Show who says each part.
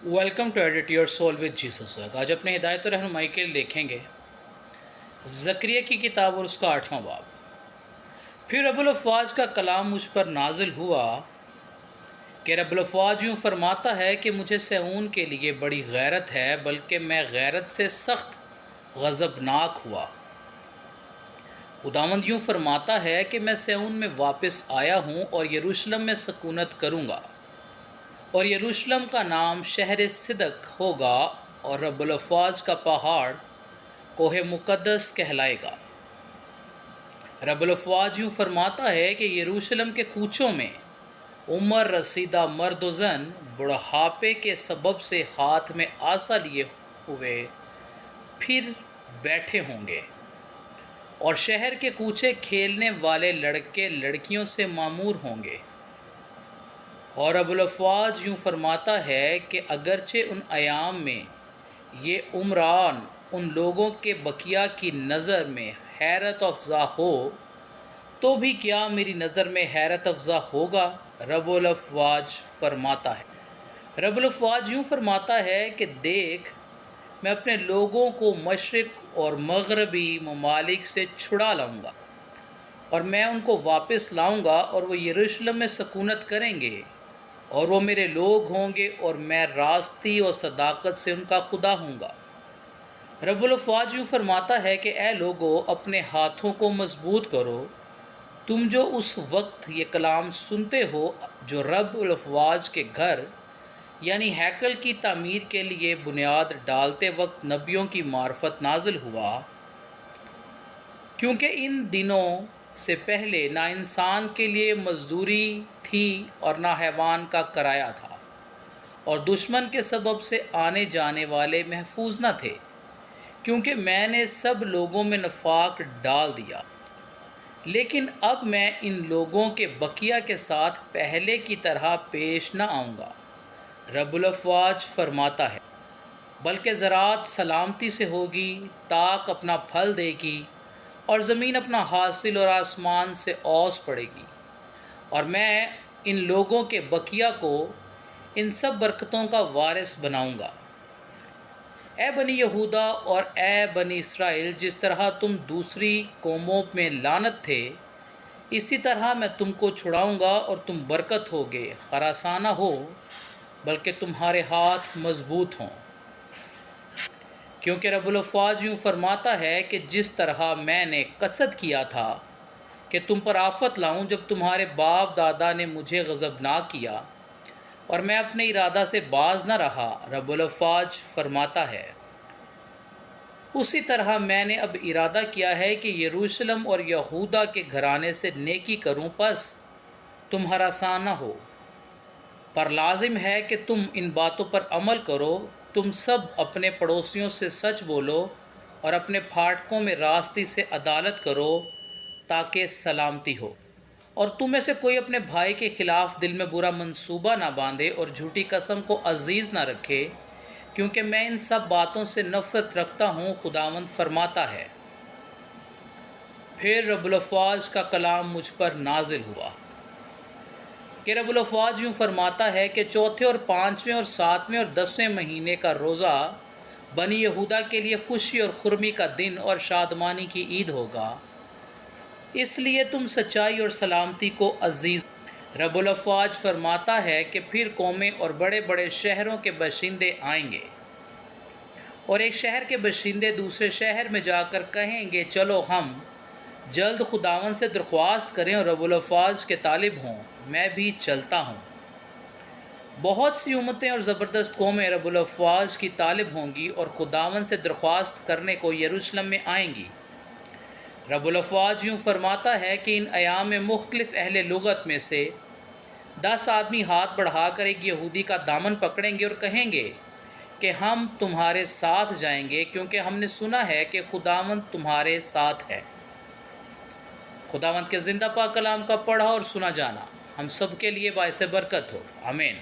Speaker 1: Welcome to edit your soul with Jesus ویگ۔ آج اپنے ہدایت و رہنمائی کے لیے دیکھیں گے زکریا کی کتاب اور اس کا 8واں باب۔ پھر رب الافواج کا کلام مجھ پر نازل ہوا کہ رب الافواج یوں فرماتا ہے کہ مجھے صہیون کے لیے بڑی غیرت ہے، بلکہ میں غیرت سے سخت غضبناک ہوا۔ خداوند یوں فرماتا ہے کہ میں صہیون میں واپس آیا ہوں اور یروشلم میں سکونت کروں گا، اور یروشلم کا نام شہر صدق ہوگا، اور رب الافواج کا پہاڑ کوہ مقدس کہلائے گا۔ رب الافواج یوں فرماتا ہے کہ یروشلم کے کوچوں میں عمر رسیدہ مرد و زن بڑھاپے کے سبب سے ہاتھ میں عصا لیے ہوئے پھر بیٹھے ہوں گے، اور شہر کے کوچے کھیلنے والے لڑکے لڑکیوں سے معمور ہوں گے۔ اور رب الافواج یوں فرماتا ہے کہ اگرچہ ان ایام میں یہ عمران ان لوگوں کے بقیہ کی نظر میں حیرت افزا ہو، تو بھی کیا میری نظر میں حیرت افزا ہوگا؟ رب الافواج فرماتا ہے۔ رب الافواج یوں فرماتا ہے کہ دیکھ، میں اپنے لوگوں کو مشرق اور مغربی ممالک سے چھڑا لاؤں گا، اور میں ان کو واپس لاؤں گا، اور وہ یروشلم میں سکونت کریں گے، اور وہ میرے لوگ ہوں گے، اور میں راستی اور صداقت سے ان کا خدا ہوں گا۔ رب الافواج یوں فرماتا ہے کہ اے لوگو، اپنے ہاتھوں کو مضبوط کرو، تم جو اس وقت یہ کلام سنتے ہو جو رب الافواج کے گھر یعنی ہیکل کی تعمیر کے لیے بنیاد ڈالتے وقت نبیوں کی معرفت نازل ہوا، کیونکہ ان دنوں سے پہلے نہ انسان کے لیے مزدوری تھی اور نہ حیوان کا کرایہ تھا، اور دشمن کے سبب سے آنے جانے والے محفوظ نہ تھے، کیونکہ میں نے سب لوگوں میں نفاق ڈال دیا۔ لیکن اب میں ان لوگوں کے بقیہ کے ساتھ پہلے کی طرح پیش نہ آؤں گا، رب الافواج فرماتا ہے، بلکہ زراعت سلامتی سے ہوگی، تاک اپنا پھل دے گی، اور زمین اپنا حاصل، اور آسمان سے اوس پڑے گی، اور میں ان لوگوں کے بقیہ کو ان سب برکتوں کا وارث بناؤں گا۔ اے بنی یہودا اور اے بنی اسرائیل، جس طرح تم دوسری قوموں میں لعنت تھے، اسی طرح میں تم کو چھڑاؤں گا، اور تم برکت ہوگے، خراساں نہ ہو، بلکہ تمہارے ہاتھ مضبوط ہوں۔ کیونکہ رب الافواج یوں فرماتا ہے کہ جس طرح میں نے قصد کیا تھا کہ تم پر آفت لاؤں جب تمہارے باپ دادا نے مجھے غضبناک کیا، اور میں اپنے ارادہ سے باز نہ رہا، رب الافواج فرماتا ہے، اسی طرح میں نے اب ارادہ کیا ہے کہ یروشلم اور یہودا کے گھرانے سے نیکی کروں، پس تم ہراساں نہ ہو۔ پر لازم ہے کہ تم ان باتوں پر عمل کرو، تم سب اپنے پڑوسیوں سے سچ بولو، اور اپنے پھاٹکوں میں راستی سے عدالت کرو، تاکہ سلامتی ہو، اور تم میں سے کوئی اپنے بھائی کے خلاف دل میں برا منصوبہ نہ باندھے، اور جھوٹی قسم کو عزیز نہ رکھے، کیونکہ میں ان سب باتوں سے نفرت رکھتا ہوں، خداوند فرماتا ہے۔ پھر رب الافواج کا کلام مجھ پر نازل ہوا کہ رب الافواج یوں فرماتا ہے کہ چوتھے اور پانچویں اور ساتویں اور 10ویں مہینے کا روزہ بنی یہودا کے لیے خوشی اور خرمی کا دن اور شادمانی کی عید ہوگا، اس لیے تم سچائی اور سلامتی کو عزیز۔ رب الافواج فرماتا ہے کہ پھر قومیں اور بڑے بڑے شہروں کے باشندے آئیں گے، اور ایک شہر کے باشندے دوسرے شہر میں جا کر کہیں گے، چلو ہم جلد خداوند سے درخواست کریں اور رب الافواج کے طالب ہوں، میں بھی چلتا ہوں۔ بہت سی امتیں اور زبردست قومیں رب الافواج کی طالب ہوں گی، اور خداوند سے درخواست کرنے کو یروشلم میں آئیں گی۔ رب الافواج یوں فرماتا ہے کہ ان ایام میں مختلف اہل لغت میں سے 10 آدمی ہاتھ بڑھا کر ایک یہودی کا دامن پکڑیں گے اور کہیں گے کہ ہم تمہارے ساتھ جائیں گے، کیونکہ ہم نے سنا ہے کہ خداوند تمہارے ساتھ ہے۔ خداوند کے زندہ پاک کلام کا پڑھا اور سنا جانا ہم سب کے لیے باعث برکت ہو، آمین۔